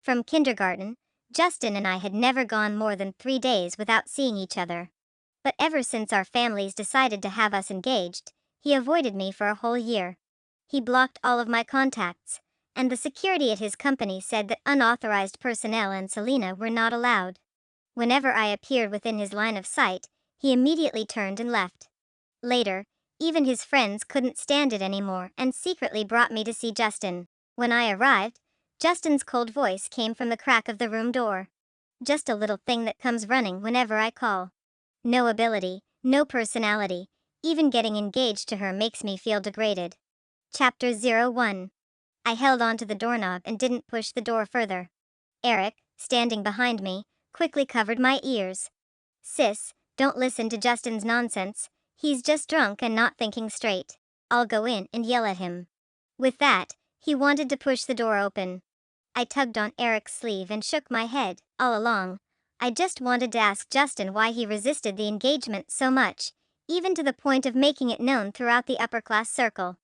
From kindergarten, Justin and I had never gone more than 3 days without seeing each other. But ever since our families decided to have us engaged, he avoided me for a whole year. He blocked all of my contacts, and the security at his company said that unauthorized personnel and Selena were not allowed. Whenever I appeared within his line of sight, he immediately turned and left. Later, even his friends couldn't stand it anymore and secretly brought me to see Justin. When I arrived, Justin's cold voice came from the crack of the room door. Just a little thing that comes running whenever I call. No ability, no personality, even getting engaged to her makes me feel degraded. Chapter 01. I held onto the doorknob and didn't push the door further. Eric, standing behind me, quickly covered my ears. Sis, don't listen to Justin's nonsense, he's just drunk and not thinking straight. I'll go in and yell at him. With that, he wanted to push the door open. I tugged on Eric's sleeve and shook my head. All along, I just wanted to ask Justin why he resisted the engagement so much, even to the point of making it known throughout the upper-class circle.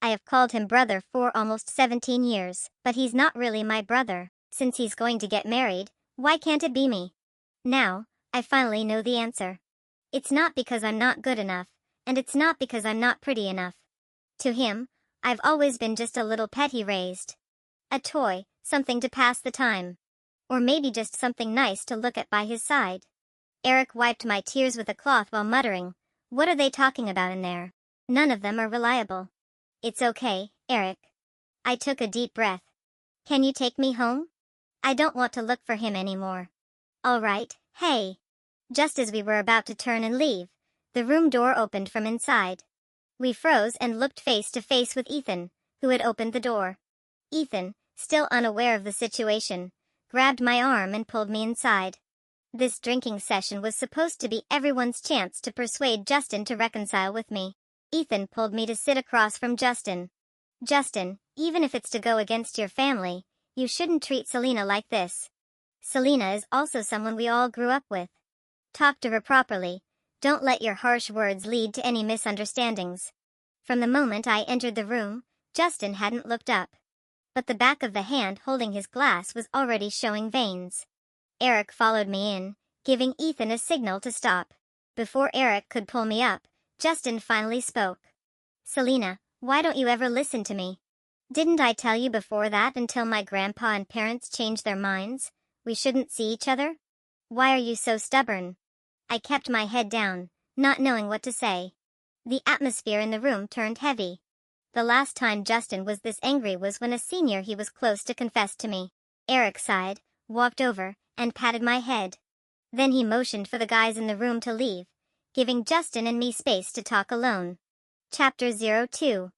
I have called him brother for almost 17 years, but he's not really my brother. Since he's going to get married, why can't it be me? Now, I finally know the answer. It's not because I'm not good enough, and it's not because I'm not pretty enough. To him, I've always been just a little pet he raised. A toy, something to pass the time. Or maybe just something nice to look at by his side. Eric wiped my tears with a cloth while muttering, "What are they talking about in there? None of them are reliable." "It's okay, Eric." I took a deep breath. "Can you take me home? I don't want to look for him anymore." "All right, hey." Just as we were about to turn and leave, the room door opened from inside. We froze and looked face to face with Ethan, who had opened the door. Ethan, still unaware of the situation, grabbed my arm and pulled me inside. This drinking session was supposed to be everyone's chance to persuade Justin to reconcile with me. Ethan pulled me to sit across from Justin. "Justin, even if it's to go against your family, you shouldn't treat Selena like this. Selena is also someone we all grew up with. Talk to her properly. Don't let your harsh words lead to any misunderstandings." From the moment I entered the room, Justin hadn't looked up. But the back of the hand holding his glass was already showing veins. Eric followed me in, giving Ethan a signal to stop. Before Eric could pull me up, Justin finally spoke. "Selena, why don't you ever listen to me? Didn't I tell you before that until my grandpa and parents changed their minds, we shouldn't see each other? Why are you so stubborn?" I kept my head down, not knowing what to say. The atmosphere in the room turned heavy. The last time Justin was this angry was when a senior he was close to confessed to me. Eric sighed, walked over, and patted my head. Then he motioned for the guys in the room to leave, giving Justin and me space to talk alone. Chapter 02.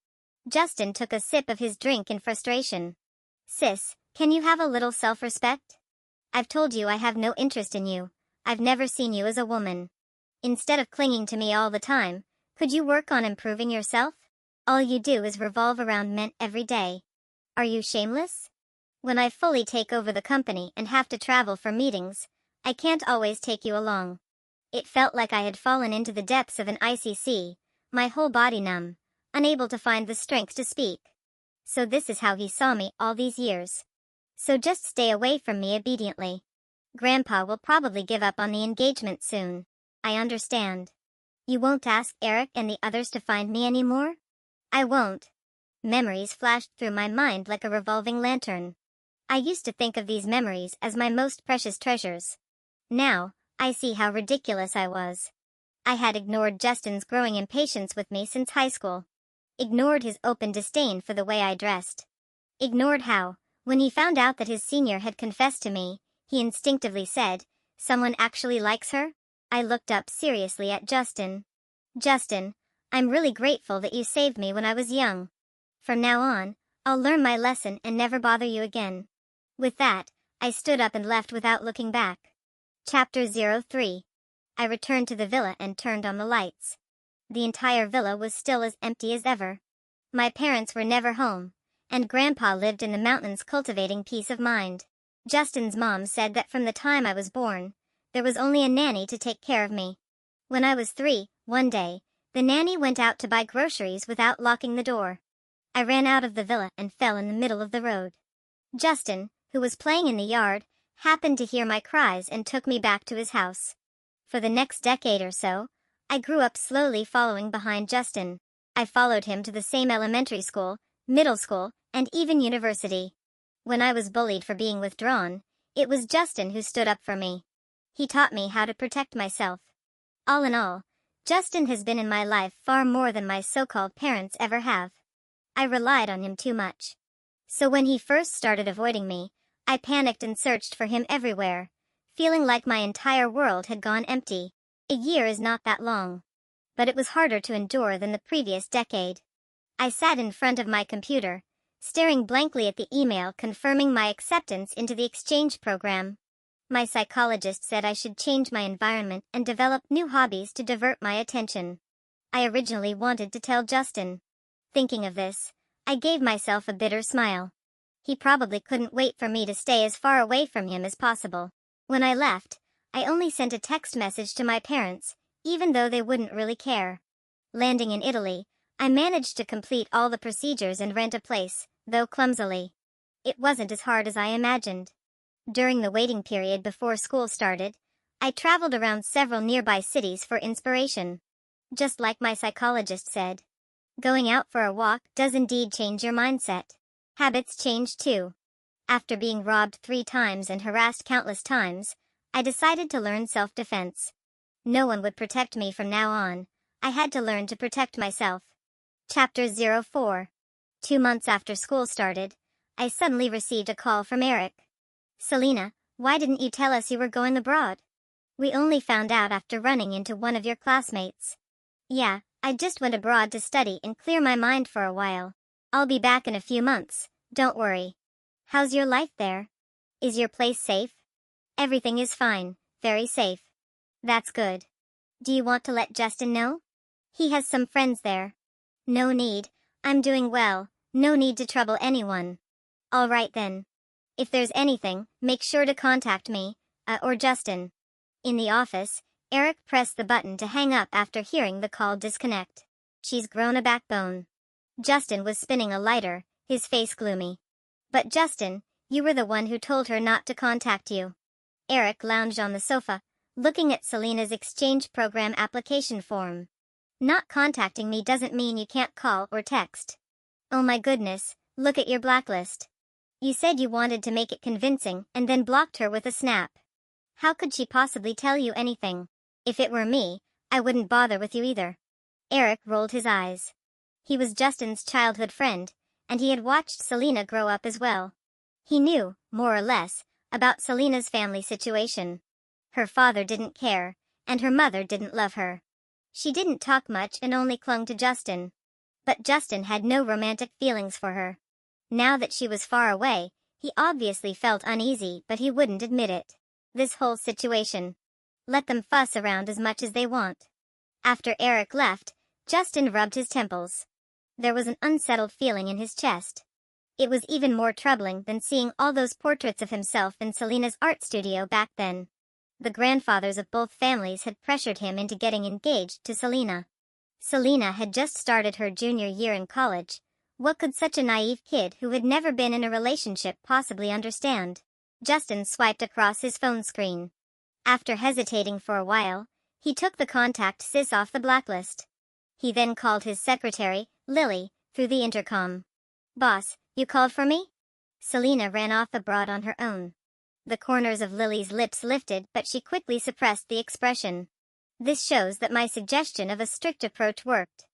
Justin took a sip of his drink in frustration. "Sis, can you have a little self-respect? I've told you I have no interest in you. I've never seen you as a woman. Instead of clinging to me all the time, could you work on improving yourself? All you do is revolve around men every day. Are you shameless? When I fully take over the company and have to travel for meetings, I can't always take you along." It felt like I had fallen into the depths of an icy sea, my whole body numb, unable to find the strength to speak. So this is how he saw me all these years. "So just stay away from me obediently. Grandpa will probably give up on the engagement soon. I understand. You won't ask Eric and the others to find me anymore?" "I won't." Memories flashed through my mind like a revolving lantern. I used to think of these memories as my most precious treasures. Now, I see how ridiculous I was. I had ignored Justin's growing impatience with me since high school. Ignored his open disdain for the way I dressed. Ignored how, when he found out that his senior had confessed to me, he instinctively said, "Someone actually likes her?" I looked up seriously at Justin. "Justin, I'm really grateful that you saved me when I was young. From now on, I'll learn my lesson and never bother you again." With that, I stood up and left without looking back. Chapter 03. I returned to the villa and turned on the lights. The entire villa was still as empty as ever. My parents were never home, and Grandpa lived in the mountains cultivating peace of mind. Justin's mom said that from the time I was born, there was only a nanny to take care of me. When I was 3, one day, the nanny went out to buy groceries without locking the door. I ran out of the villa and fell in the middle of the road. Justin, who was playing in the yard, happened to hear my cries and took me back to his house. For the next decade or so, I grew up slowly following behind Justin. I followed him to the same elementary school, middle school, and even university. When I was bullied for being withdrawn, it was Justin who stood up for me. He taught me how to protect myself. All in all, Justin has been in my life far more than my so-called parents ever have. I relied on him too much. So when he first started avoiding me, I panicked and searched for him everywhere, feeling like my entire world had gone empty. A year is not that long. But it was harder to endure than the previous decade. I sat in front of my computer, staring blankly at the email confirming my acceptance into the exchange program. My psychologist said I should change my environment and develop new hobbies to divert my attention. I originally wanted to tell Justin. Thinking of this, I gave myself a bitter smile. He probably couldn't wait for me to stay as far away from him as possible. When I left, I only sent a text message to my parents, even though they wouldn't really care. Landing in Italy, I managed to complete all the procedures and rent a place, though clumsily. It wasn't as hard as I imagined. During the waiting period before school started, I traveled around several nearby cities for inspiration. Just like my psychologist said, going out for a walk does indeed change your mindset. Habits change too. After being robbed 3 times and harassed countless times, I decided to learn self-defense. No one would protect me from now on. I had to learn to protect myself. Chapter 04. 2 months after school started, I suddenly received a call from Eric. Selena, why didn't you tell us you were going abroad? We only found out after running into one of your classmates. Yeah, I just went abroad to study and clear my mind for a while. I'll be back in a few months, don't worry. How's your life there? Is your place safe? Everything is fine, very safe. That's good. Do you want to let Justin know? He has some friends there. No need, I'm doing well, no need to trouble anyone. All right then. If there's anything, make sure to contact me, or Justin. In the office, Eric pressed the button to hang up after hearing the call disconnect. She's grown a backbone. Justin was spinning a lighter, his face gloomy. But Justin, you were the one who told her not to contact you. Eric lounged on the sofa, looking at Selena's exchange program application form. Not contacting me doesn't mean you can't call or text. Oh my goodness, look at your blacklist. You said you wanted to make it convincing and then blocked her with a snap. How could she possibly tell you anything? If it were me, I wouldn't bother with you either. Eric rolled his eyes. He was Justin's childhood friend, and he had watched Selena grow up as well. He knew, more or less, about Selena's family situation. Her father didn't care, and her mother didn't love her. She didn't talk much and only clung to Justin. But Justin had no romantic feelings for her. Now that she was far away, he obviously felt uneasy, but he wouldn't admit it. This whole situation. Let them fuss around as much as they want. After Eric left, Justin rubbed his temples. There was an unsettled feeling in his chest. It was even more troubling than seeing all those portraits of himself in Selena's art studio back then. The grandfathers of both families had pressured him into getting engaged to Selena. Selena had just started her junior year in college. What could such a naive kid who had never been in a relationship possibly understand? Justin swiped across his phone screen. After hesitating for a while, he took the contact sis off the blacklist. He then called his secretary, Lily, through the intercom. Boss, you called for me? Selena ran off abroad on her own. The corners of Lily's lips lifted, but she quickly suppressed the expression. This shows that my suggestion of a strict approach worked.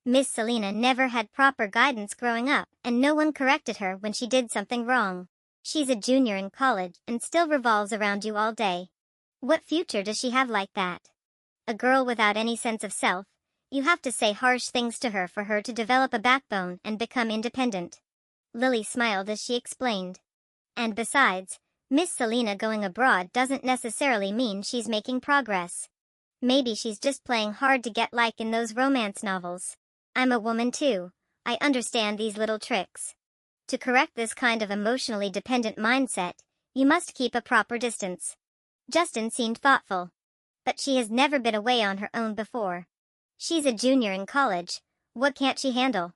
Miss Selena never had proper guidance growing up, and no one corrected her when she did something wrong. She's a junior in college and still revolves around you all day. What future does she have like that? A girl without any sense of self. You have to say harsh things to her for her to develop a backbone and become independent. Lily smiled as she explained. And besides, Miss Selena going abroad doesn't necessarily mean she's making progress. Maybe she's just playing hard to get like in those romance novels. I'm a woman too. I understand these little tricks. To correct this kind of emotionally dependent mindset, you must keep a proper distance. Justin seemed thoughtful. But she has never been away on her own before. She's a junior in college. What can't she handle?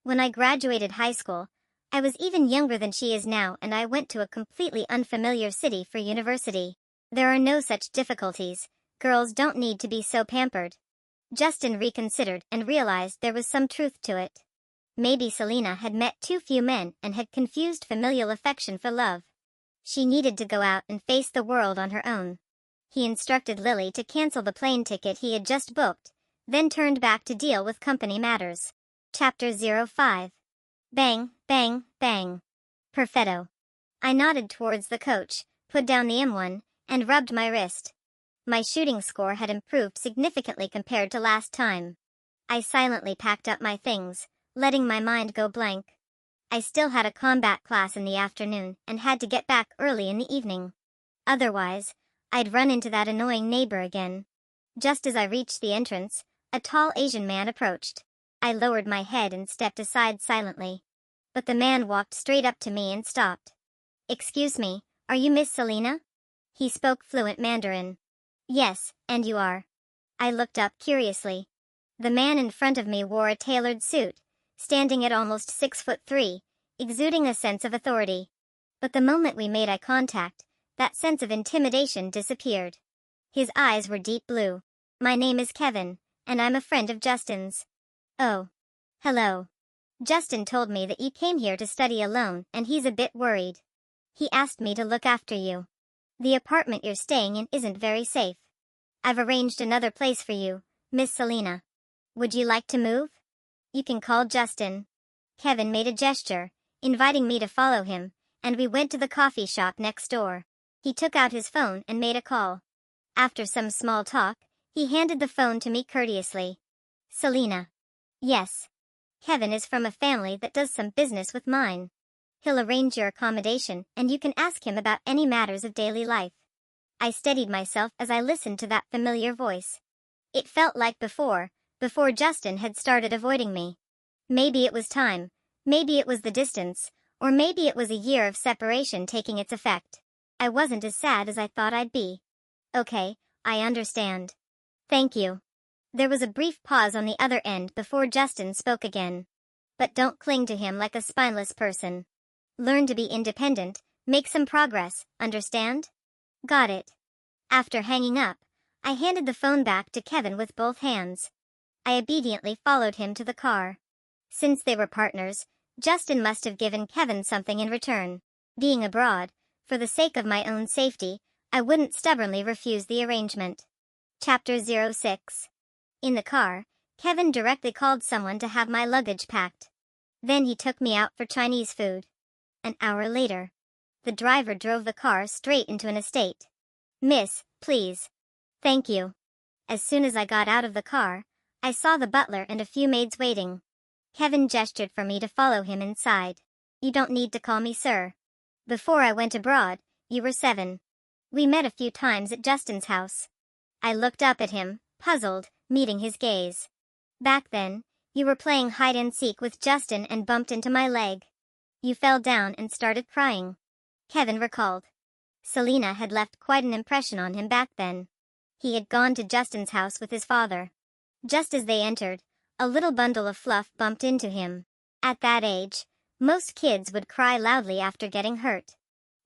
When I graduated high school, I was even younger than she is now, and I went to a completely unfamiliar city for university. There are no such difficulties. Girls don't need to be so pampered. Justin reconsidered and realized there was some truth to it. Maybe Selena had met too few men and had confused familial affection for love. She needed to go out and face the world on her own. He instructed Lily to cancel the plane ticket he had just booked, then turned back to deal with company matters. Chapter 05. Bang, bang, bang. Perfetto. I nodded towards the coach, put down the M1, and rubbed my wrist. My shooting score had improved significantly compared to last time. I silently packed up my things, letting my mind go blank. I still had a combat class in the afternoon and had to get back early in the evening. Otherwise, I'd run into that annoying neighbor again. Just as I reached the entrance, a tall Asian man approached. I lowered my head and stepped aside silently. But the man walked straight up to me and stopped. "Excuse me, are you Miss Selena?" He spoke fluent Mandarin. "Yes, and you are?" I looked up curiously. The man in front of me wore a tailored suit, standing at almost 6'3", exuding a sense of authority. But the moment we made eye contact, that sense of intimidation disappeared. His eyes were deep blue. "My name is Kevin, and I'm a friend of Justin's." "Oh. Hello. Justin told me that you came here to study alone, and he's a bit worried. He asked me to look after you. The apartment you're staying in isn't very safe. I've arranged another place for you, Miss Selena. Would you like to move? You can call Justin." Kevin made a gesture, inviting me to follow him, and we went to the coffee shop next door. He took out his phone and made a call. After some small talk, he handed the phone to me courteously. "Selena." "Yes. Kevin is from a family that does some business with mine. He'll arrange your accommodation, and you can ask him about any matters of daily life." I steadied myself as I listened to that familiar voice. It felt like before Justin had started avoiding me. Maybe it was time, maybe it was the distance, or maybe it was a year of separation taking its effect. I wasn't as sad as I thought I'd be. "Okay, I understand. Thank you." There was a brief pause on the other end before Justin spoke again. "But don't cling to him like a spineless person. Learn to be independent, make some progress, understand?" "Got it." After hanging up, I handed the phone back to Kevin with both hands. I obediently followed him to the car. Since they were partners, Justin must have given Kevin something in return. Being abroad, for the sake of my own safety, I wouldn't stubbornly refuse the arrangement. Chapter 06. In the car, Kevin directly called someone to have my luggage packed. Then he took me out for Chinese food. An hour later, the driver drove the car straight into an estate. "Miss, please." "Thank you." As soon as I got out of the car, I saw the butler and a few maids waiting. Kevin gestured for me to follow him inside. "You don't need to call me sir. Before I went abroad, you were 7. We met a few times at Justin's house." I looked up at him, puzzled, meeting his gaze. "Back then, you were playing hide-and-seek with Justin and bumped into my leg. You fell down and started crying." Kevin recalled. Selena had left quite an impression on him back then. He had gone to Justin's house with his father. Just as they entered, a little bundle of fluff bumped into him. At that age, most kids would cry loudly after getting hurt.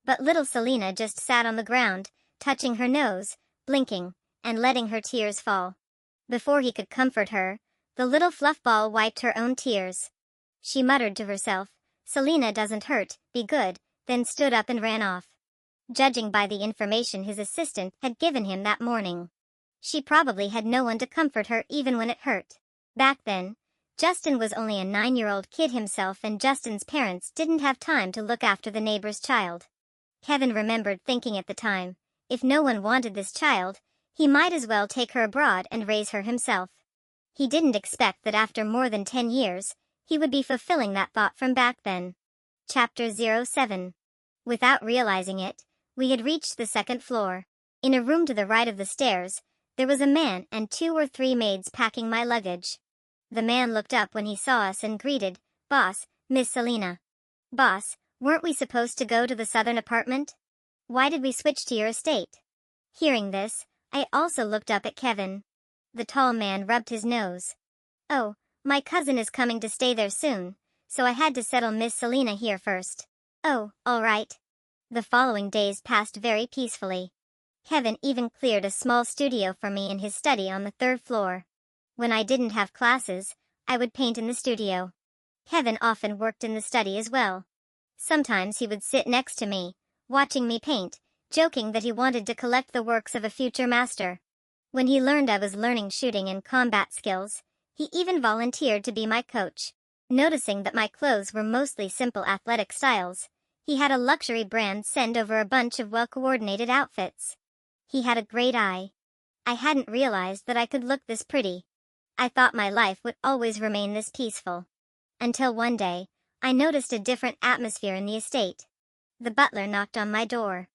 But little Selena just sat on the ground, touching her nose, blinking, and letting her tears fall. Before he could comfort her, the little fluff ball wiped her own tears. She muttered to herself, "Selena doesn't hurt, be good," then stood up and ran off. Judging by the information his assistant had given him that morning, she probably had no one to comfort her even when it hurt. Back then, Justin was only a 9-year-old kid himself, and Justin's parents didn't have time to look after the neighbor's child. Kevin remembered thinking at the time, if no one wanted this child, he might as well take her abroad and raise her himself. He didn't expect that after more than 10 years, he would be fulfilling that thought from back then. Chapter 07. Without realizing it, we had reached the second floor. In a room to the right of the stairs, there was a man and 2 or 3 maids packing my luggage. The man looked up when he saw us and greeted, "Boss, Miss Selena." "Boss, weren't we supposed to go to the southern apartment? Why did we switch to your estate?" Hearing this, I also looked up at Kevin. The tall man rubbed his nose. "Oh, my cousin is coming to stay there soon, so I had to settle Miss Selena here first. Oh, all right. The following days passed very peacefully. Kevin even cleared a small studio for me in his study on the 3rd floor. When I didn't have classes, I would paint in the studio. Kevin often worked in the study as well. Sometimes he would sit next to me, watching me paint, joking that he wanted to collect the works of a future master. When he learned I was learning shooting and combat skills, he even volunteered to be my coach. Noticing that my clothes were mostly simple athletic styles, he had a luxury brand send over a bunch of well-coordinated outfits. He had a great eye. I hadn't realized that I could look this pretty. I thought my life would always remain this peaceful. Until one day, I noticed a different atmosphere in the estate. The butler knocked on my door.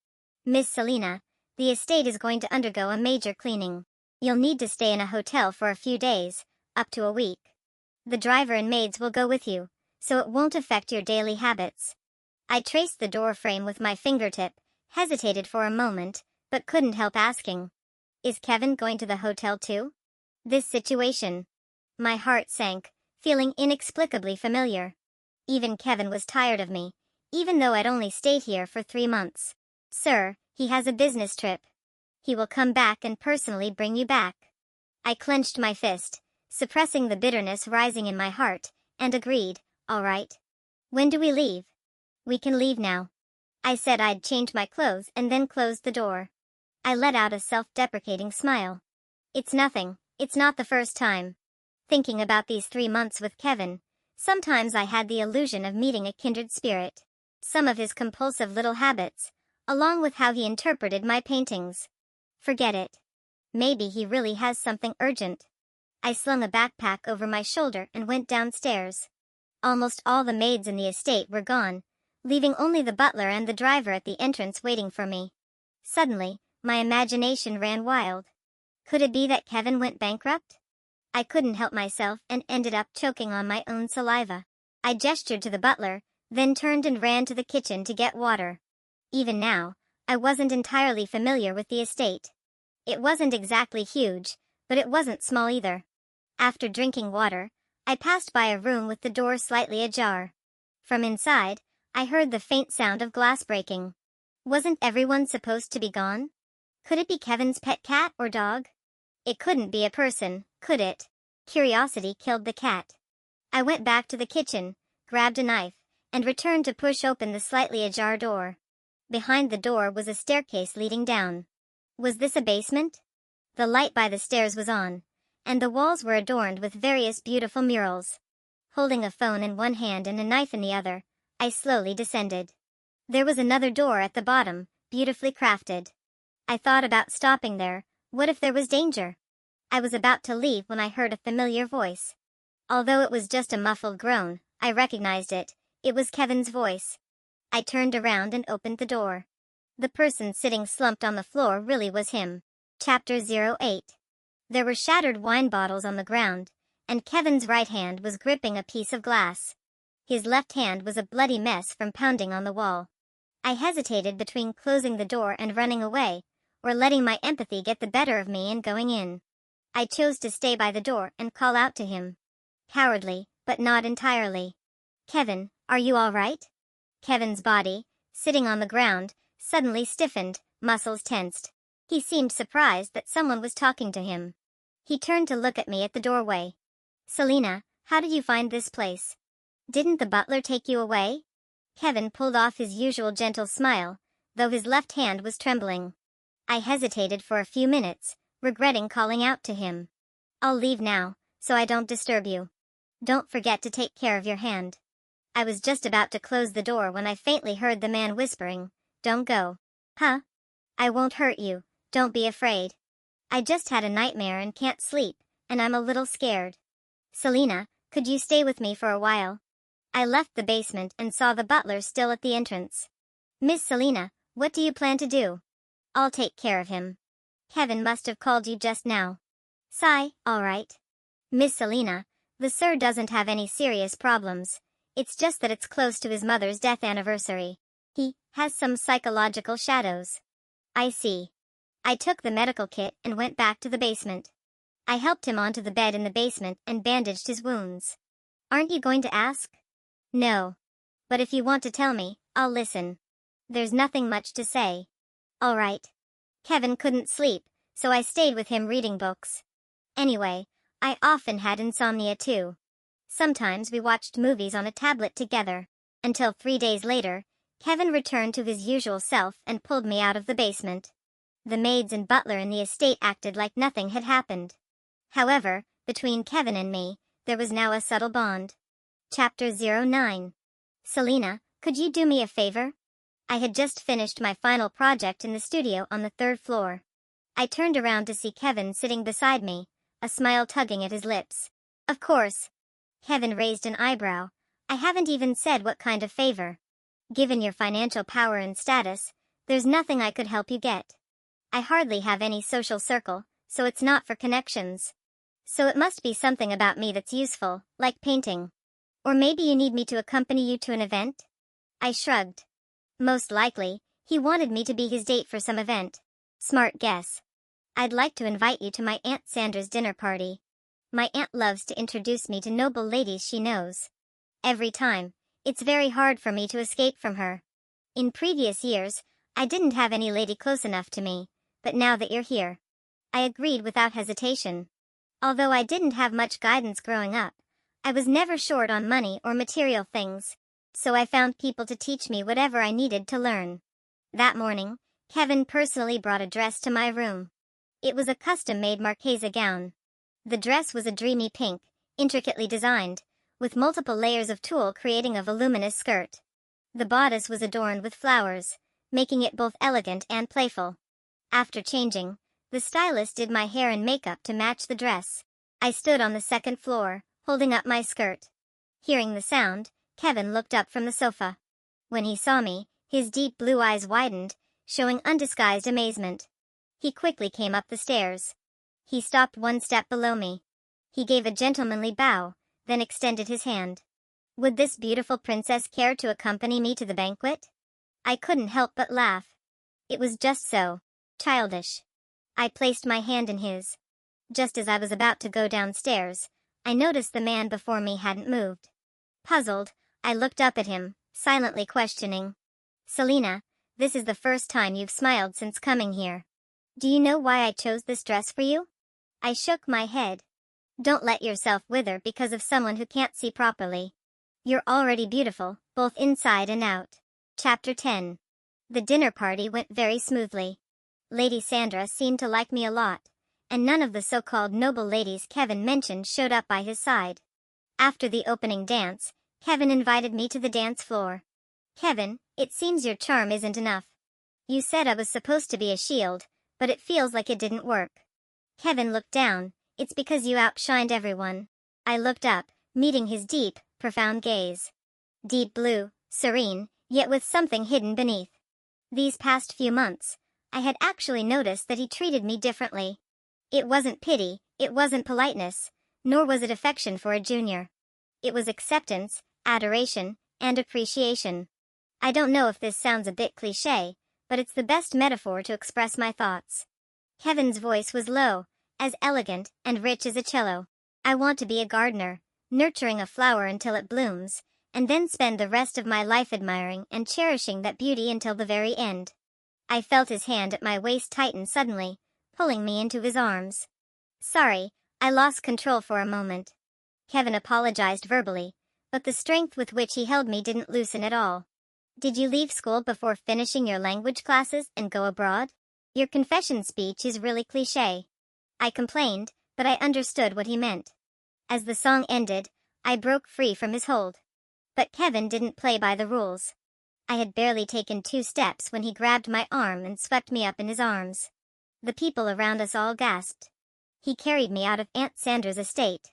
Miss Selena, the estate is going to undergo a major cleaning. You'll need to stay in a hotel for a few days, up to a week. The driver and maids will go with you, so it won't affect your daily habits. I traced the door frame with my fingertip, hesitated for a moment, but couldn't help asking. Is Kevin going to the hotel too? This situation. My heart sank, feeling inexplicably familiar. Even Kevin was tired of me, even though I'd only stayed here for 3 months. Sir, he has a business trip. He will come back and personally bring you back. I clenched my fist, suppressing the bitterness rising in my heart, and agreed, all right. When do we leave? We can leave now. I said I'd change my clothes and then closed the door. I let out a self-deprecating smile. It's nothing, it's not the first time. Thinking about these 3 months with Kevin, sometimes I had the illusion of meeting a kindred spirit. Some of his compulsive little habits, along with how he interpreted my paintings. Forget it. Maybe he really has something urgent. I slung a backpack over my shoulder and went downstairs. Almost all the maids in the estate were gone, leaving only the butler and the driver at the entrance waiting for me. Suddenly, my imagination ran wild. Could it be that Kevin went bankrupt? I couldn't help myself and ended up choking on my own saliva. I gestured to the butler, then turned and ran to the kitchen to get water. Even now, I wasn't entirely familiar with the estate. It wasn't exactly huge, but it wasn't small either. After drinking water, I passed by a room with the door slightly ajar. From inside, I heard the faint sound of glass breaking. Wasn't everyone supposed to be gone? Could it be Kevin's pet cat or dog? It couldn't be a person, could it? Curiosity killed the cat. I went back to the kitchen, grabbed a knife, and returned to push open the slightly ajar door. Behind the door was a staircase leading down. Was this a basement? The light by the stairs was on, and the walls were adorned with various beautiful murals. Holding a phone in one hand and a knife in the other, I slowly descended. There was another door at the bottom, beautifully crafted. I thought about stopping there. What if there was danger? I was about to leave when I heard a familiar voice. Although it was just a muffled groan, I recognized it. It was Kevin's voice. I turned around and opened the door. The person sitting slumped on the floor really was him. Chapter 08. There were shattered wine bottles on the ground, and Kevin's right hand was gripping a piece of glass. His left hand was a bloody mess from pounding on the wall. I hesitated between closing the door and running away, or letting my empathy get the better of me and going in. I chose to stay by the door and call out to him. Cowardly, but not entirely. Kevin, are you all right? Kevin's body, sitting on the ground, suddenly stiffened, muscles tensed. He seemed surprised that someone was talking to him. He turned to look at me at the doorway. Selena, how did you find this place? Didn't the butler take you away? Kevin pulled off his usual gentle smile, though his left hand was trembling. I hesitated for a few minutes, regretting calling out to him. I'll leave now, so I don't disturb you. Don't forget to take care of your hand. I was just about to close the door when I faintly heard the man whispering, Don't go. Huh? I won't hurt you, don't be afraid. I just had a nightmare and can't sleep, and I'm a little scared. Selena, could you stay with me for a while? I left the basement and saw the butler still at the entrance. Miss Selena, what do you plan to do? I'll take care of him. Kevin must have called you just now. Sigh, all right. Miss Selena, the sir doesn't have any serious problems. It's just that it's close to his mother's death anniversary. He has some psychological shadows. I see. I took the medical kit and went back to the basement. I helped him onto the bed in the basement and bandaged his wounds. Aren't you going to ask? No. But if you want to tell me, I'll listen. There's nothing much to say. All right. Kevin couldn't sleep, so I stayed with him reading books. Anyway, I often had insomnia too. Sometimes we watched movies on a tablet together. Until 3 days later, Kevin returned to his usual self and pulled me out of the basement. The maids and butler in the estate acted like nothing had happened. However, between Kevin and me, there was now a subtle bond. Chapter 09. Selena, could you do me a favor? I had just finished my final project in the studio on the 3rd floor. I turned around to see Kevin sitting beside me, a smile tugging at his lips. Of course. Kevin raised an eyebrow. I haven't even said what kind of favor. Given your financial power and status, there's nothing I could help you get. I hardly have any social circle, so it's not for connections. So it must be something about me that's useful, like painting. Or maybe you need me to accompany you to an event? I shrugged. Most likely, he wanted me to be his date for some event. Smart guess. I'd like to invite you to my Aunt Sandra's dinner party. My aunt loves to introduce me to noble ladies she knows. Every time, it's very hard for me to escape from her. In previous years, I didn't have any lady close enough to me, but now that you're here, I agreed without hesitation. Although I didn't have much guidance growing up, I was never short on money or material things, so I found people to teach me whatever I needed to learn. That morning, Kevin personally brought a dress to my room. It was a custom-made Marchesa gown. The dress was a dreamy pink, intricately designed, with multiple layers of tulle creating a voluminous skirt. The bodice was adorned with flowers, making it both elegant and playful. After changing, the stylist did my hair and makeup to match the dress. I stood on the 2nd floor, holding up my skirt. Hearing the sound, Kevin looked up from the sofa. When he saw me, his deep blue eyes widened, showing undisguised amazement. He quickly came up the stairs. He stopped 1 step below me. He gave a gentlemanly bow, then extended his hand. Would this beautiful princess care to accompany me to the banquet? I couldn't help but laugh. It was just so childish. I placed my hand in his. Just as I was about to go downstairs, I noticed the man before me hadn't moved. Puzzled, I looked up at him, silently questioning. Selena, this is the first time you've smiled since coming here. Do you know why I chose this dress for you? I shook my head. Don't let yourself wither because of someone who can't see properly. You're already beautiful, both inside and out. Chapter 10. The dinner party went very smoothly. Lady Sandra seemed to like me a lot, and none of the so-called noble ladies Kevin mentioned showed up by his side. After the opening dance, Kevin invited me to the dance floor. Kevin, it seems your charm isn't enough. You said I was supposed to be a shield, but it feels like it didn't work. Kevin looked down. It's because you outshined everyone. I looked up, meeting his deep, profound gaze. Deep blue, serene, yet with something hidden beneath. These past few months, I had actually noticed that he treated me differently. It wasn't pity, it wasn't politeness, nor was it affection for a junior. It was acceptance, adoration, and appreciation. I don't know if this sounds a bit cliché, but it's the best metaphor to express my thoughts. Kevin's voice was low, as elegant and rich as a cello. I want to be a gardener, nurturing a flower until it blooms, and then spend the rest of my life admiring and cherishing that beauty until the very end. I felt his hand at my waist tighten suddenly, pulling me into his arms. Sorry, I lost control for a moment. Kevin apologized verbally, but the strength with which he held me didn't loosen at all. Did you leave school before finishing your language classes and go abroad? Your confession speech is really cliché. I complained, but I understood what he meant. As the song ended, I broke free from his hold. But Kevin didn't play by the rules. I had barely taken 2 steps when he grabbed my arm and swept me up in his arms. The people around us all gasped. He carried me out of Aunt Sandra's estate,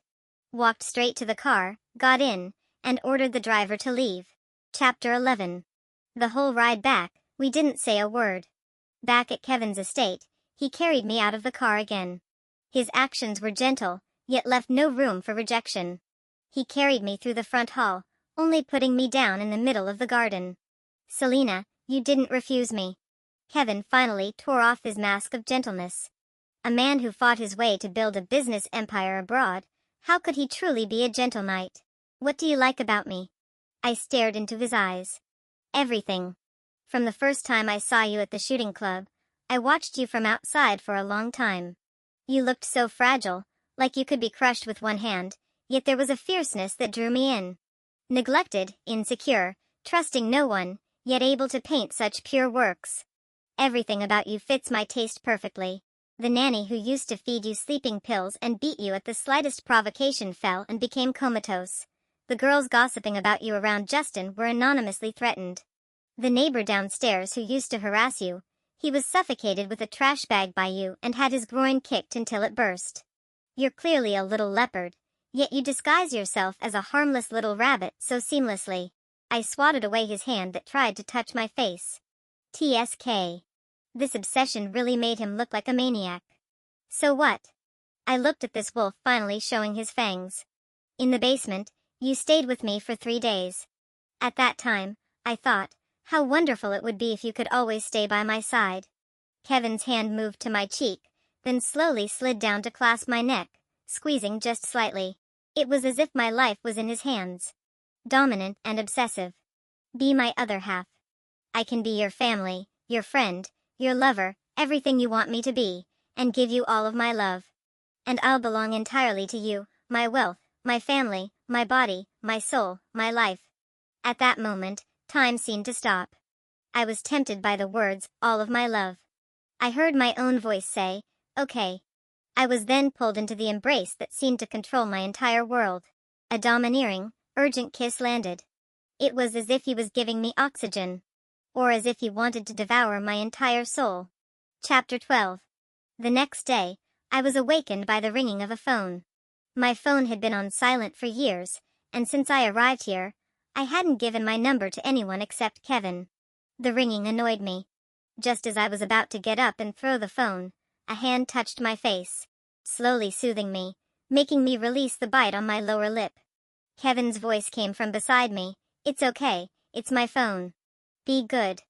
walked straight to the car, got in, and ordered the driver to leave. Chapter 11. The whole ride back, we didn't say a word. Back at Kevin's estate, he carried me out of the car again. His actions were gentle, yet left no room for rejection. He carried me through the front hall, only putting me down in the middle of the garden. Selena, you didn't refuse me. Kevin finally tore off his mask of gentleness. A man who fought his way to build a business empire abroad, how could he truly be a gentle knight? What do you like about me? I stared into his eyes. Everything. From the first time I saw you at the shooting club, I watched you from outside for a long time. You looked so fragile, like you could be crushed with one hand, yet there was a fierceness that drew me in. Neglected, insecure, trusting no one, yet able to paint such pure works. Everything about you fits my taste perfectly. The nanny who used to feed you sleeping pills and beat you at the slightest provocation fell and became comatose. The girls gossiping about you around Justin were anonymously threatened. The neighbor downstairs who used to harass you, he was suffocated with a trash bag by you and had his groin kicked until it burst. You're clearly a little leopard, yet you disguise yourself as a harmless little rabbit so seamlessly. I swatted away his hand that tried to touch my face. TSK. This obsession really made him look like a maniac. So what? I looked at this wolf finally showing his fangs. In the basement, you stayed with me for 3 days. At that time, I thought, how wonderful it would be if you could always stay by my side. Kevin's hand moved to my cheek, then slowly slid down to clasp my neck, squeezing just slightly. It was as if my life was in his hands. Dominant and obsessive. Be my other half. I can be your family, your friend, your lover, everything you want me to be, and give you all of my love. And I'll belong entirely to you, my wealth, my family, my body, my soul, my life. At that moment, time seemed to stop. I was tempted by the words, all of my love. I heard my own voice say, okay. I was then pulled into the embrace that seemed to control my entire world. A domineering, urgent kiss landed. It was as if he was giving me oxygen. Or as if he wanted to devour my entire soul. Chapter 12. The next day, I was awakened by the ringing of a phone. My phone had been on silent for years, and since I arrived here, I hadn't given my number to anyone except Kevin. The ringing annoyed me. Just as I was about to get up and throw the phone, a hand touched my face, slowly soothing me, making me release the bite on my lower lip. Kevin's voice came from beside me. It's okay, it's my phone. Be good.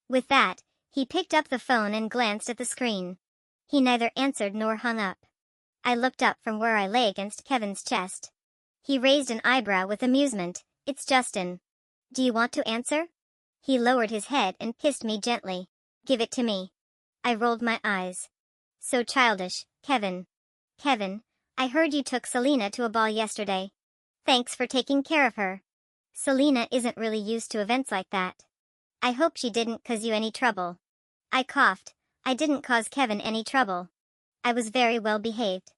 With that, he picked up the phone and glanced at the screen. He neither answered nor hung up. I looked up from where I lay against Kevin's chest. He raised an eyebrow with amusement. It's Justin. Do you want to answer? He lowered his head and kissed me gently. Give it to me. I rolled my eyes. So childish, Kevin. Kevin, I heard you took Selena to a ball yesterday. Thanks for taking care of her. Selena isn't really used to events like that. I hope she didn't cause you any trouble. I coughed. I didn't cause Kevin any trouble. I was very well behaved.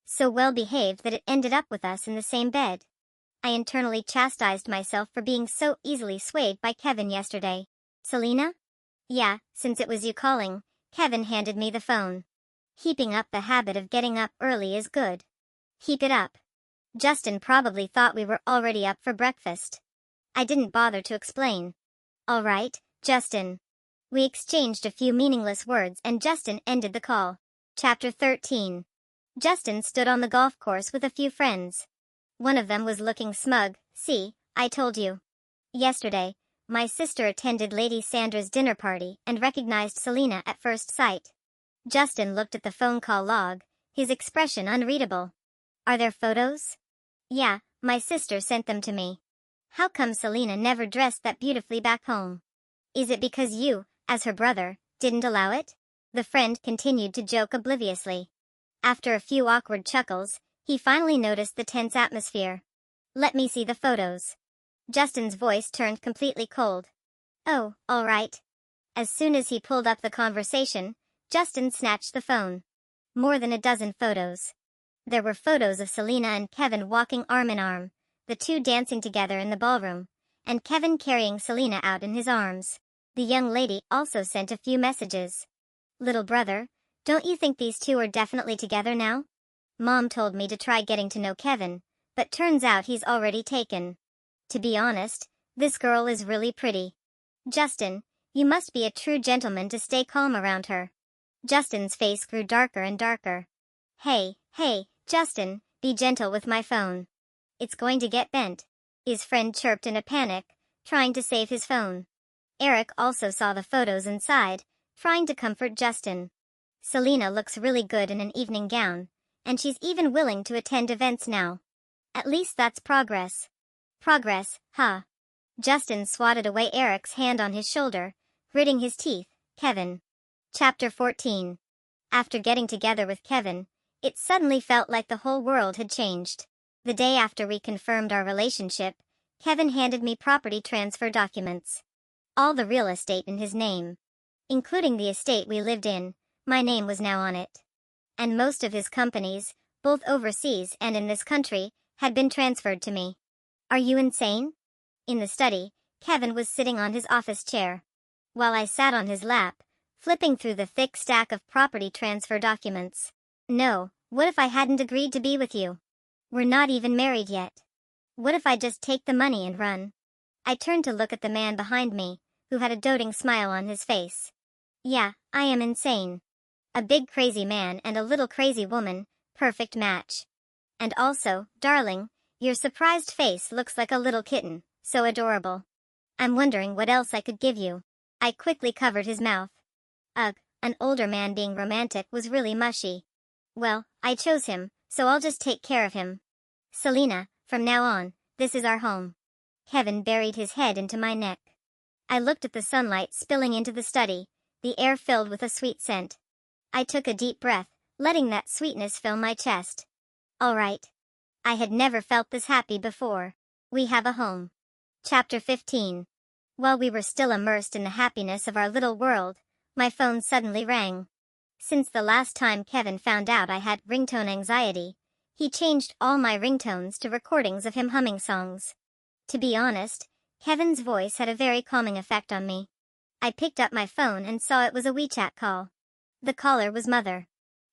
So well behaved that it ended up with us in the same bed. I internally chastised myself for being so easily swayed by Kevin yesterday. Selena? Yeah, since it was you calling, Kevin handed me the phone. Heaping up the habit of getting up early is good. Heap it up. Justin probably thought we were already up for breakfast. I didn't bother to explain. All right, Justin. We exchanged a few meaningless words and Justin ended the call. Chapter 13. Justin stood on the golf course with a few friends. One of them was looking smug. See, I told you. Yesterday, my sister attended Lady Sandra's dinner party and recognized Selena at first sight. Justin looked at the phone call log, his expression unreadable. Are there photos? Yeah, my sister sent them to me. How come Selena never dressed that beautifully back home? Is it because you, as her brother, didn't allow it? The friend continued to joke obliviously. After a few awkward chuckles, he finally noticed the tense atmosphere. Let me see the photos. Justin's voice turned completely cold. Oh, all right. As soon as he pulled up the conversation, Justin snatched the phone. More than a dozen photos. There were photos of Selena and Kevin walking arm in arm, the two dancing together in the ballroom, and Kevin carrying Selena out in his arms. The young lady also sent a few messages. Little brother, don't you think these two are definitely together now? Mom told me to try getting to know Kevin, but turns out he's already taken. To be honest, this girl is really pretty. Justin, you must be a true gentleman to stay calm around her. Justin's face grew darker and darker. Hey, Justin, be gentle with my phone. It's going to get bent. His friend chirped in a panic, trying to save his phone. Eric also saw the photos and sighed, trying to comfort Justin. Selena looks really good in an evening gown, and she's even willing to attend events now. At least that's progress. Progress, huh? Justin swatted away Eric's hand on his shoulder, gritting his teeth. Kevin. Chapter 14. After getting together with Kevin, it suddenly felt like the whole world had changed. The day after we confirmed our relationship, Kevin handed me property transfer documents. All the real estate in his name. Including the estate we lived in, my name was now on it. And most of his companies, both overseas and in this country, had been transferred to me. Are you insane? In the study, Kevin was sitting on his office chair, while I sat on his lap, flipping through the thick stack of property transfer documents. No, what if I hadn't agreed to be with you? We're not even married yet. What if I just take the money and run? I turned to look at the man behind me, who had a doting smile on his face. Yeah, I am insane. A big crazy man and a little crazy woman, perfect match. And also, darling, your surprised face looks like a little kitten, so adorable. I'm wondering what else I could give you. I quickly covered his mouth. Ugh, an older man being romantic was really mushy. Well, I chose him, so I'll just take care of him. Selena, from now on, this is our home. Kevin buried his head into my neck. I looked at the sunlight spilling into the study, the air filled with a sweet scent. I took a deep breath, letting that sweetness fill my chest. All right. I had never felt this happy before. We have a home. Chapter 15. While we were still immersed in the happiness of our little world, my phone suddenly rang. Since the last time Kevin found out I had ringtone anxiety, he changed all my ringtones to recordings of him humming songs. To be honest, Kevin's voice had a very calming effect on me. I picked up my phone and saw it was a WeChat call. The caller was Mother.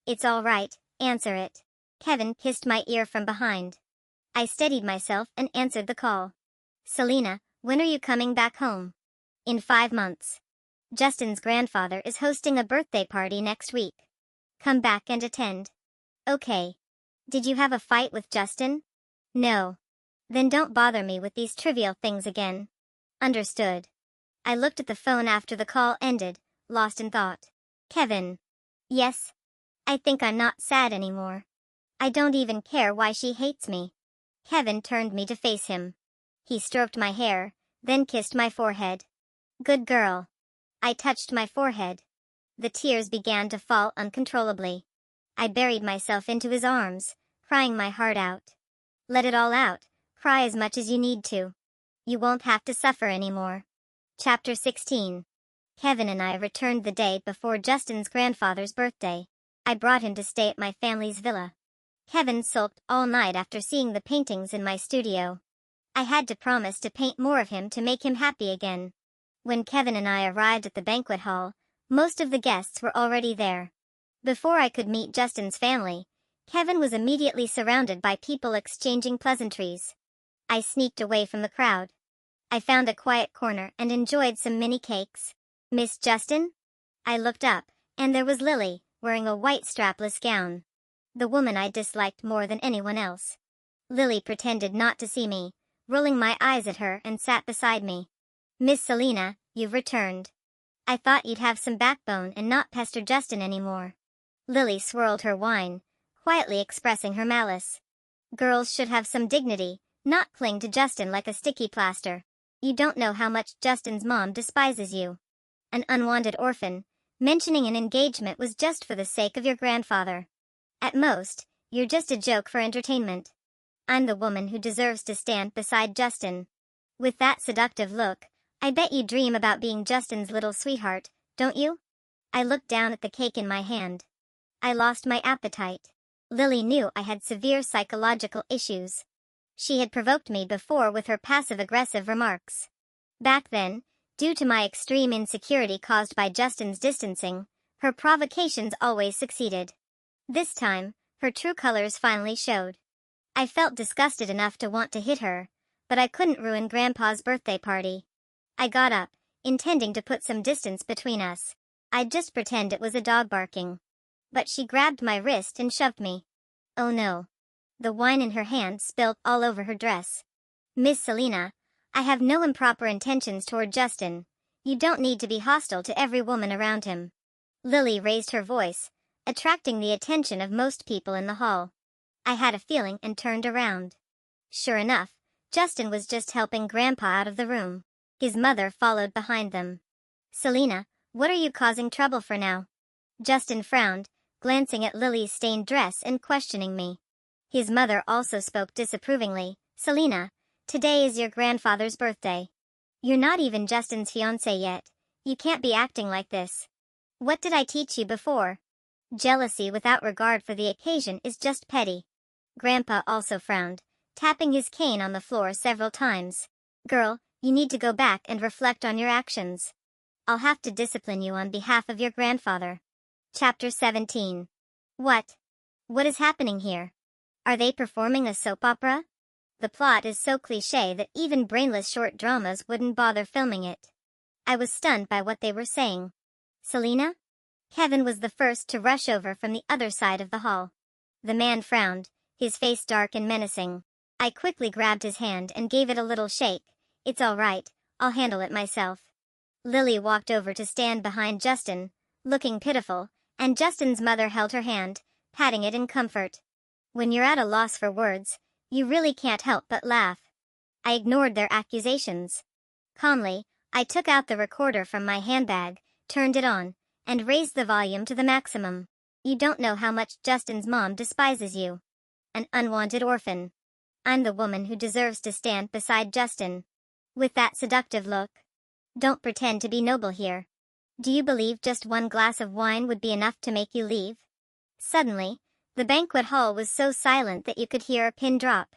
It's all right, answer it. Kevin kissed my ear from behind. I steadied myself and answered the call. Selena, when are you coming back home? In 5 months. Justin's grandfather is hosting a birthday party next week. Come back and attend. Okay. Did you have a fight with Justin? No. Then don't bother me with these trivial things again. Understood. I looked at the phone after the call ended, lost in thought. Kevin. Yes. I think I'm not sad anymore. I don't even care why she hates me. Kevin turned me to face him. He stroked my hair, then kissed my forehead. Good girl. I touched my forehead. The tears began to fall uncontrollably. I buried myself into his arms, crying my heart out. Let it all out, cry as much as you need to. You won't have to suffer anymore. Chapter 16. Kevin and I returned the day before Justin's grandfather's birthday. I brought him to stay at my family's villa. Kevin sulked all night after seeing the paintings in my studio. I had to promise to paint more of him to make him happy again. When Kevin and I arrived at the banquet hall, most of the guests were already there. Before I could meet Justin's family, Kevin was immediately surrounded by people exchanging pleasantries. I sneaked away from the crowd. I found a quiet corner and enjoyed some mini cakes. Miss Justin? I looked up, and there was Lily, wearing a white strapless gown. The woman I disliked more than anyone else. Lily pretended not to see me, rolling my eyes at her, and sat beside me. Miss Selena, you've returned. I thought you'd have some backbone and not pester Justin anymore. Lily swirled her wine, quietly expressing her malice. Girls should have some dignity, not cling to Justin like a sticky plaster. You don't know how much Justin's mom despises you. An unwanted orphan, mentioning an engagement was just for the sake of your grandfather. At most, you're just a joke for entertainment. I'm the woman who deserves to stand beside Justin. With that seductive look, I bet you dream about being Justin's little sweetheart, don't you? I looked down at the cake in my hand. I lost my appetite. Lily knew I had severe psychological issues. She had provoked me before with her passive-aggressive remarks. Back then, due to my extreme insecurity caused by Justin's distancing, her provocations always succeeded. This time, her true colors finally showed. I felt disgusted enough to want to hit her, but I couldn't ruin Grandpa's birthday party. I got up, intending to put some distance between us. I'd just pretend it was a dog barking. But she grabbed my wrist and shoved me. Oh no. The wine in her hand spilled all over her dress. Miss Selena, I have no improper intentions toward Justin. You don't need to be hostile to every woman around him. Lily raised her voice, attracting the attention of most people in the hall. I had a feeling and turned around. Sure enough, Justin was just helping Grandpa out of the room. His mother followed behind them. Selena, what are you causing trouble for now? Justin frowned, glancing at Lily's stained dress and questioning me. His mother also spoke disapprovingly. Selena, today is your grandfather's birthday. You're not even Justin's fiancé yet. You can't be acting like this. What did I teach you before? Jealousy without regard for the occasion is just petty. Grandpa also frowned, tapping his cane on the floor several times. Girl, you need to go back and reflect on your actions. I'll have to discipline you on behalf of your grandfather. Chapter 17. What? What is happening here? Are they performing a soap opera? The plot is so cliché that even brainless short dramas wouldn't bother filming it. I was stunned by what they were saying. Selena? Kevin was the first to rush over from the other side of the hall. The man frowned, his face dark and menacing. I quickly grabbed his hand and gave it a little shake. It's all right, I'll handle it myself. Lily walked over to stand behind Justin, looking pitiful, and Justin's mother held her hand, patting it in comfort. When you're at a loss for words, you really can't help but laugh. I ignored their accusations. Calmly, I took out the recorder from my handbag, turned it on, and raised the volume to the maximum. You don't know how much Justin's mom despises you. An unwanted orphan. I'm the woman who deserves to stand beside Justin. With that seductive look. Don't pretend to be noble here. Do you believe just one glass of wine would be enough to make you leave? Suddenly, the banquet hall was so silent that you could hear a pin drop.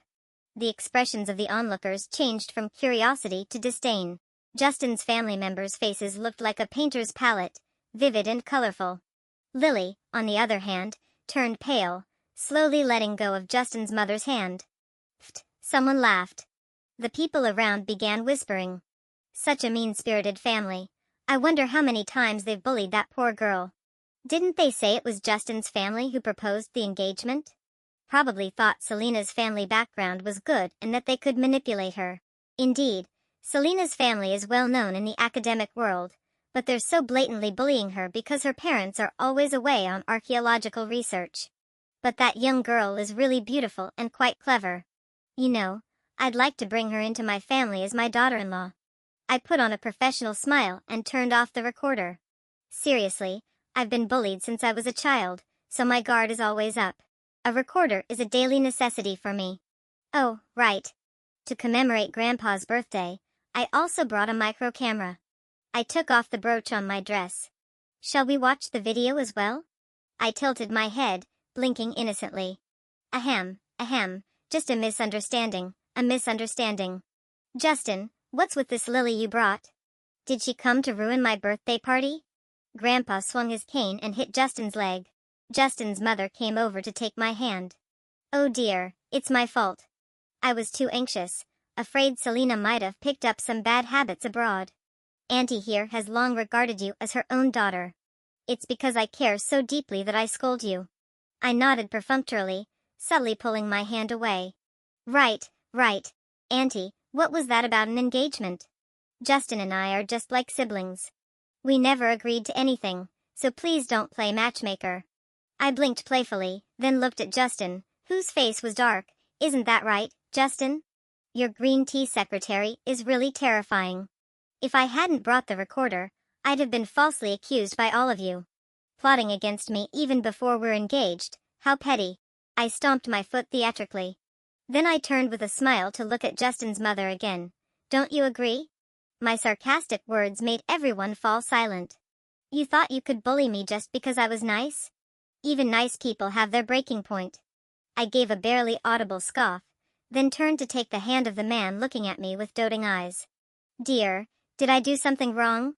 The expressions of the onlookers changed from curiosity to disdain. Justin's family members' faces looked like a painter's palette, vivid and colorful. Lily, on the other hand, turned pale, slowly letting go of Justin's mother's hand. Pfft, someone laughed. The people around began whispering. Such a mean-spirited family. I wonder how many times they've bullied that poor girl. Didn't they say it was Justin's family who proposed the engagement? Probably thought Selena's family background was good and that they could manipulate her. Indeed, Selena's family is well known in the academic world, but they're so blatantly bullying her because her parents are always away on archaeological research. But that young girl is really beautiful and quite clever. You know, I'd like to bring her into my family as my daughter-in-law. I put on a professional smile and turned off the recorder. Seriously, I've been bullied since I was a child, so my guard is always up. A recorder is a daily necessity for me. Oh, right. To commemorate Grandpa's birthday, I also brought a micro camera. I took off the brooch on my dress. Shall we watch the video as well? I tilted my head, blinking innocently. Ahem, just a misunderstanding, a misunderstanding. Justin, what's with this Lily you brought? Did she come to ruin my birthday party? Grandpa swung his cane and hit Justin's leg. Justin's mother came over to take my hand. Oh dear, it's my fault. I was too anxious, afraid Selena might have picked up some bad habits abroad. Auntie here has long regarded you as her own daughter. It's because I care so deeply that I scold you. I nodded perfunctorily, subtly pulling my hand away. Right. Auntie, what was that about an engagement? Justin and I are just like siblings. We never agreed to anything, so please don't play matchmaker. I blinked playfully, then looked at Justin, whose face was dark. Isn't that right, Justin? Your green tea secretary is really terrifying. If I hadn't brought the recorder, I'd have been falsely accused by all of you. Plotting against me even before we're engaged, how petty. I stomped my foot theatrically. Then I turned with a smile to look at Justin's mother again. Don't you agree? My sarcastic words made everyone fall silent. You thought you could bully me just because I was nice? Even nice people have their breaking point. I gave a barely audible scoff, then turned to take the hand of the man looking at me with doting eyes. Dear, did I do something wrong?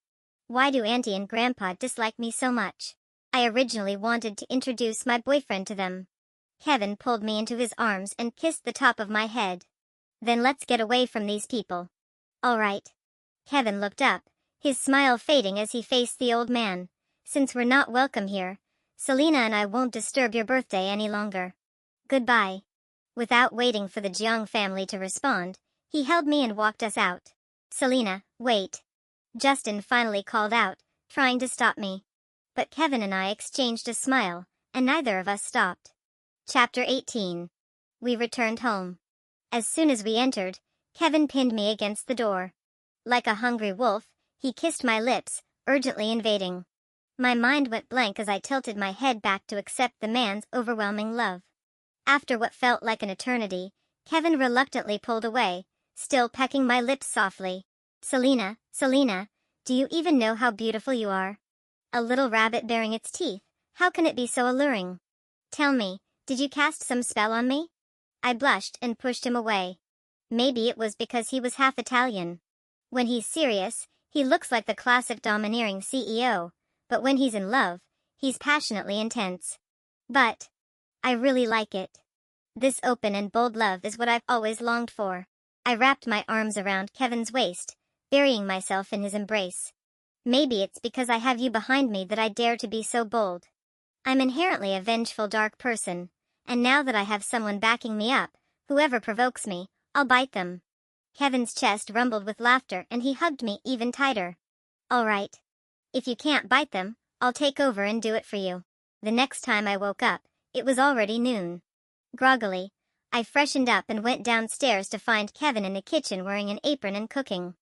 Why do Auntie and Grandpa dislike me so much? I originally wanted to introduce my boyfriend to them. Kevin pulled me into his arms and kissed the top of my head. Then let's get away from these people. All right. Kevin looked up, his smile fading as he faced the old man. Since we're not welcome here, Selena and I won't disturb your birthday any longer. Goodbye. Without waiting for the Jiang family to respond, he held me and walked us out. Selena, wait. Justin finally called out, trying to stop me. But Kevin and I exchanged a smile, and neither of us stopped. Chapter 18. We returned home. As soon as we entered, Kevin pinned me against the door. Like a hungry wolf, he kissed my lips, urgently invading. My mind went blank as I tilted my head back to accept the man's overwhelming love. After what felt like an eternity, Kevin reluctantly pulled away, still pecking my lips softly. Selena, Selena, do you even know how beautiful you are? A little rabbit baring its teeth, how can it be so alluring? Tell me, did you cast some spell on me? I blushed and pushed him away. Maybe it was because he was half Italian. When he's serious, he looks like the classic domineering CEO, but when he's in love, he's passionately intense. But I really like it. This open and bold love is what I've always longed for. I wrapped my arms around Kevin's waist, burying myself in his embrace. Maybe it's because I have you behind me that I dare to be so bold. I'm inherently a vengeful dark person, and now that I have someone backing me up, whoever provokes me, I'll bite them. Kevin's chest rumbled with laughter and he hugged me even tighter. All right. If you can't bite them, I'll take over and do it for you. The next time I woke up, it was already noon. Groggily, I freshened up and went downstairs to find Kevin in the kitchen wearing an apron and cooking.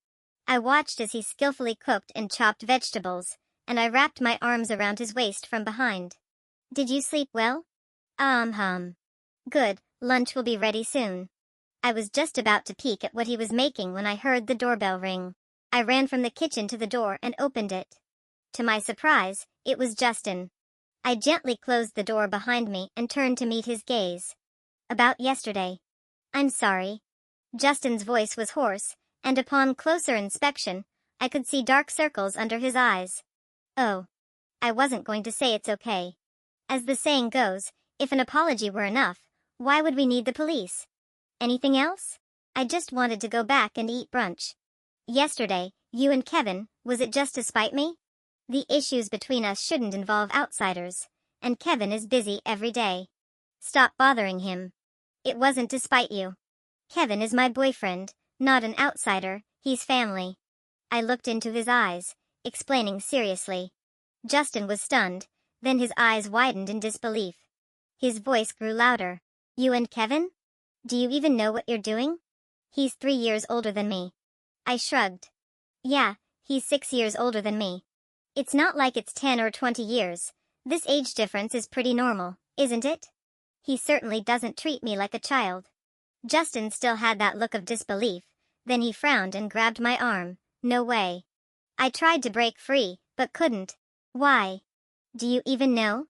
I watched as he skillfully cooked and chopped vegetables, and I wrapped my arms around his waist from behind. Did you sleep well? Good, lunch will be ready soon. I was just about to peek at what he was making when I heard the doorbell ring. I ran from the kitchen to the door and opened it. To my surprise, it was Justin. I gently closed the door behind me and turned to meet his gaze. About yesterday. I'm sorry. Justin's voice was hoarse, and upon closer inspection, I could see dark circles under his eyes. Oh. I wasn't going to say it's okay. As the saying goes, if an apology were enough, why would we need the police? Anything else? I just wanted to go back and eat brunch. Yesterday, you and Kevin, was it just to spite me? The issues between us shouldn't involve outsiders, and Kevin is busy every day. Stop bothering him. It wasn't to spite you. Kevin is my boyfriend, not an outsider, he's family. I looked into his eyes, explaining seriously. Justin was stunned, then his eyes widened in disbelief. His voice grew louder. You and Kevin? Do you even know what you're doing? He's 3 years older than me. I shrugged. Yeah, he's 6 years older than me. It's not like it's 10 or 20 years. This age difference is pretty normal, isn't it? He certainly doesn't treat me like a child. Justin still had that look of disbelief, then he frowned and grabbed my arm. No way. I tried to break free, but couldn't. Why? Do you even know?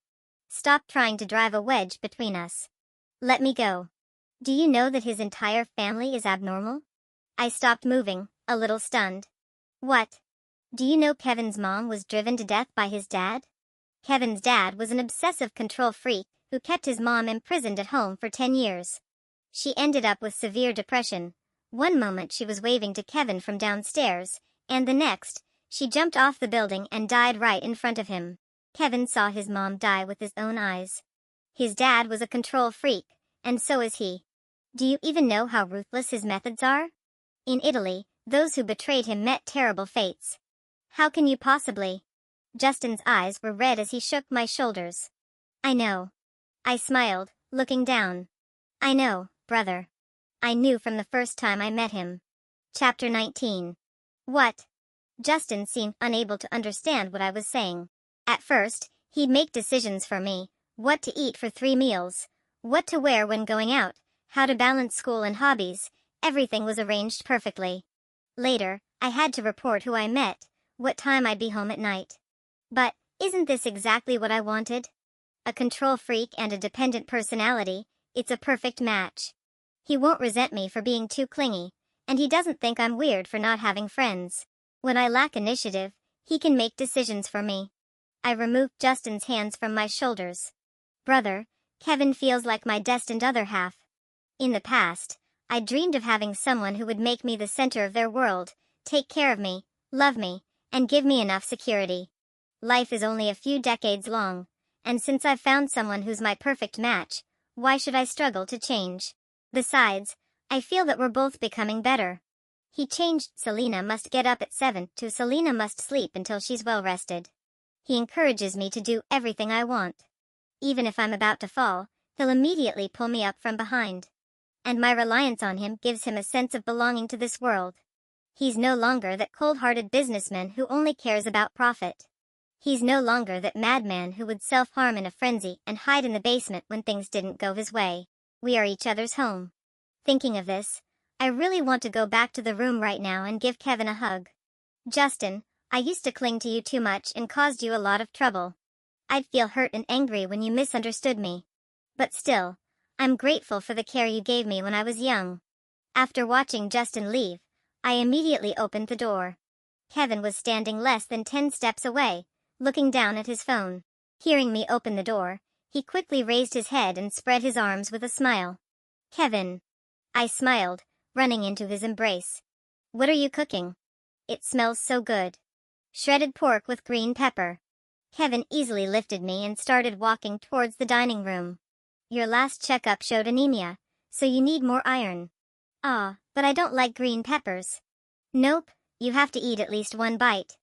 Stop trying to drive a wedge between us. Let me go. Do you know that his entire family is abnormal? I stopped moving, a little stunned. What? Do you know Kevin's mom was driven to death by his dad? Kevin's dad was an obsessive control freak who kept his mom imprisoned at home for 10 years. She ended up with severe depression. One moment she was waving to Kevin from downstairs, and the next, she jumped off the building and died right in front of him. Kevin saw his mom die with his own eyes. His dad was a control freak, and so is he. Do you even know how ruthless his methods are? In Italy, those who betrayed him met terrible fates. How can you possibly? Justin's eyes were red as he shook my shoulders. I know. I smiled, looking down. I know, brother. I knew from the first time I met him. Chapter 19. What? Justin seemed unable to understand what I was saying. At first, he'd make decisions for me, what to eat for 3 meals, what to wear when going out, how to balance school and hobbies, everything was arranged perfectly. Later, I had to report who I met, what time I'd be home at night. But, isn't this exactly what I wanted? A control freak and a dependent personality, it's a perfect match. He won't resent me for being too clingy, and he doesn't think I'm weird for not having friends. When I lack initiative, he can make decisions for me. I removed Justin's hands from my shoulders. Brother, Kevin feels like my destined other half. In the past, I dreamed of having someone who would make me the center of their world, take care of me, love me, and give me enough security. Life is only a few decades long, and since I've found someone who's my perfect match, why should I struggle to change? Besides, I feel that we're both becoming better. He changed Selena must get up at 7 to Selena must sleep until she's well rested. He encourages me to do everything I want. Even if I'm about to fall, he'll immediately pull me up from behind. And my reliance on him gives him a sense of belonging to this world. He's no longer that cold-hearted businessman who only cares about profit. He's no longer that madman who would self-harm in a frenzy and hide in the basement when things didn't go his way. We are each other's home. Thinking of this, I really want to go back to the room right now and give Kevin a hug. Justin, I used to cling to you too much and caused you a lot of trouble. I'd feel hurt and angry when you misunderstood me. But still, I'm grateful for the care you gave me when I was young. After watching Justin leave, I immediately opened the door. Kevin was standing less than 10 steps away, looking down at his phone. Hearing me open the door, he quickly raised his head and spread his arms with a smile. Kevin. I smiled, running into his embrace. What are you cooking? It smells so good. Shredded pork with green pepper. Kevin easily lifted me and started walking towards the dining room. Your last checkup showed anemia, so you need more iron. Ah, but I don't like green peppers. Nope, you have to eat at least one bite.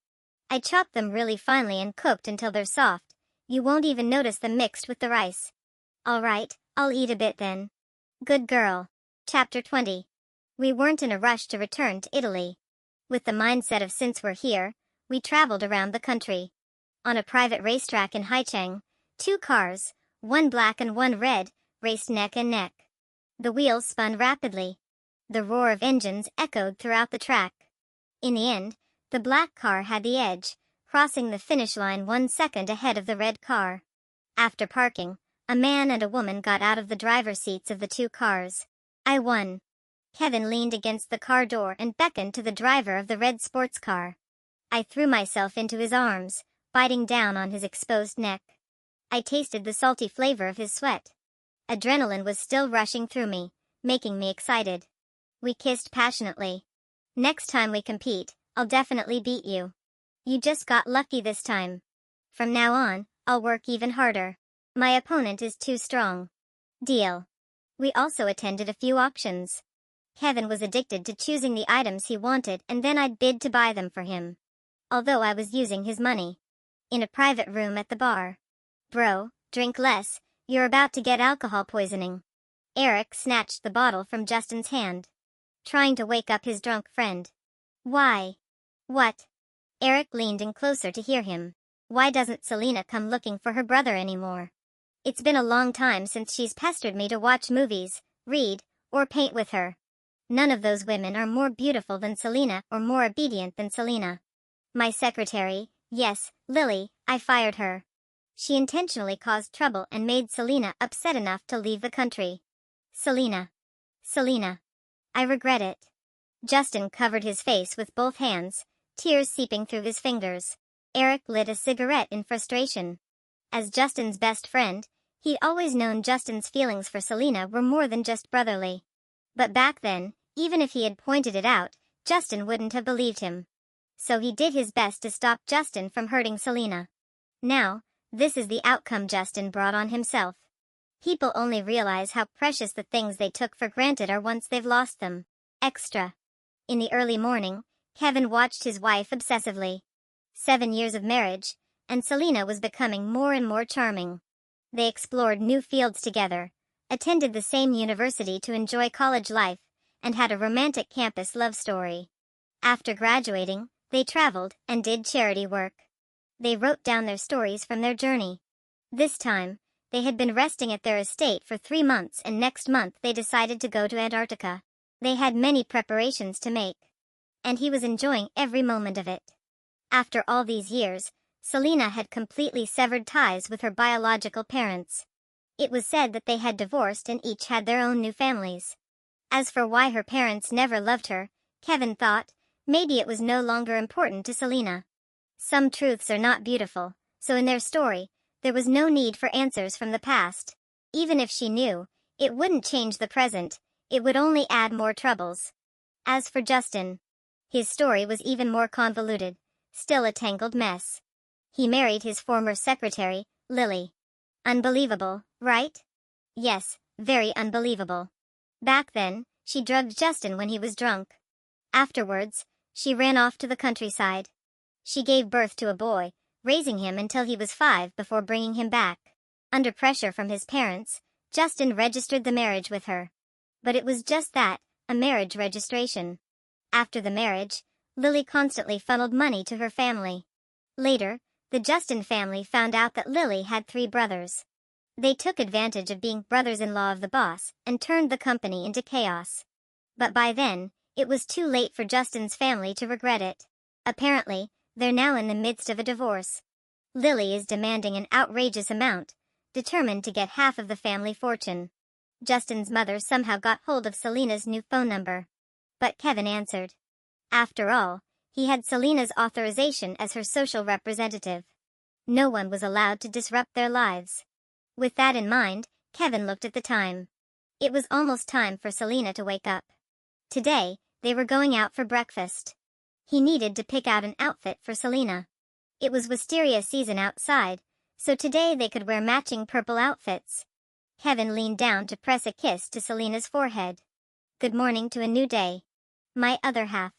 I chopped them really finely and cooked until they're soft. You won't even notice them mixed with the rice. Alright, I'll eat a bit then. Good girl. Chapter 20. We weren't in a rush to return to Italy. With the mindset of since we're here, we traveled around the country. On a private racetrack in Haicheng, 2 cars, one black and one red, raced neck and neck. The wheels spun rapidly. The roar of engines echoed throughout the track. In the end, the black car had the edge, crossing the finish line 1 second ahead of the red car. After parking, a man and a woman got out of the driver's seats of the 2 cars. I won. Kevin leaned against the car door and beckoned to the driver of the red sports car. I threw myself into his arms, biting down on his exposed neck. I tasted the salty flavor of his sweat. Adrenaline was still rushing through me, making me excited. We kissed passionately. Next time we compete, I'll definitely beat you. You just got lucky this time. From now on, I'll work even harder. My opponent is too strong. Deal. We also attended a few auctions. Kevin was addicted to choosing the items he wanted and then I'd bid to buy them for him. Although I was using his money. In a private room at the bar. Bro, drink less, you're about to get alcohol poisoning. Eric snatched the bottle from Justin's hand. Trying to wake up his drunk friend. Why? What? Eric leaned in closer to hear him. Why doesn't Selena come looking for her brother anymore? It's been a long time since she's pestered me to watch movies, read, or paint with her. None of those women are more beautiful than Selena or more obedient than Selena. My secretary, yes, Lily, I fired her. She intentionally caused trouble and made Selena upset enough to leave the country. Selena. I regret it. Justin covered his face with both hands, tears seeping through his fingers. Eric lit a cigarette in frustration. As Justin's best friend, he'd always known Justin's feelings for Selena were more than just brotherly. But back then, even if he had pointed it out, Justin wouldn't have believed him. So he did his best to stop Justin from hurting Selena. Now, this is the outcome Justin brought on himself. People only realize how precious the things they took for granted are once they've lost them. Extra. In the early morning, Kevin watched his wife obsessively. 7 years of marriage, and Selena was becoming more and more charming. They explored new fields together, attended the same university to enjoy college life, and had a romantic campus love story. After graduating, they traveled and did charity work. They wrote down their stories from their journey. This time, they had been resting at their estate for 3 months and next month they decided to go to Antarctica. They had many preparations to make. And he was enjoying every moment of it. After all these years, Selena had completely severed ties with her biological parents. It was said that they had divorced and each had their own new families. As for why her parents never loved her, Kevin thought, maybe it was no longer important to Selena. Some truths are not beautiful, so in their story, there was no need for answers from the past. Even if she knew, it wouldn't change the present, it would only add more troubles. As for Justin, his story was even more convoluted, still a tangled mess. He married his former secretary, Lily. Unbelievable, right? Yes, very unbelievable. Back then, she drugged Justin when he was drunk. Afterwards, she ran off to the countryside. She gave birth to a boy, raising him until he was 5 before bringing him back. Under pressure from his parents, Justin registered the marriage with her. But it was just that, a marriage registration. After the marriage, Lily constantly funneled money to her family. Later, the Justin family found out that Lily had 3 brothers. They took advantage of being brothers-in-law of the boss and turned the company into chaos. But by then, it was too late for Justin's family to regret it. Apparently, they're now in the midst of a divorce. Lily is demanding an outrageous amount, determined to get half of the family fortune. Justin's mother somehow got hold of Selena's new phone number. But Kevin answered. After all, he had Selena's authorization as her social representative. No one was allowed to disrupt their lives. With that in mind, Kevin looked at the time. It was almost time for Selena to wake up. Today, they were going out for breakfast. He needed to pick out an outfit for Selena. It was wisteria season outside, so today they could wear matching purple outfits. Kevin leaned down to press a kiss to Selena's forehead. Good morning to a new day. My other half.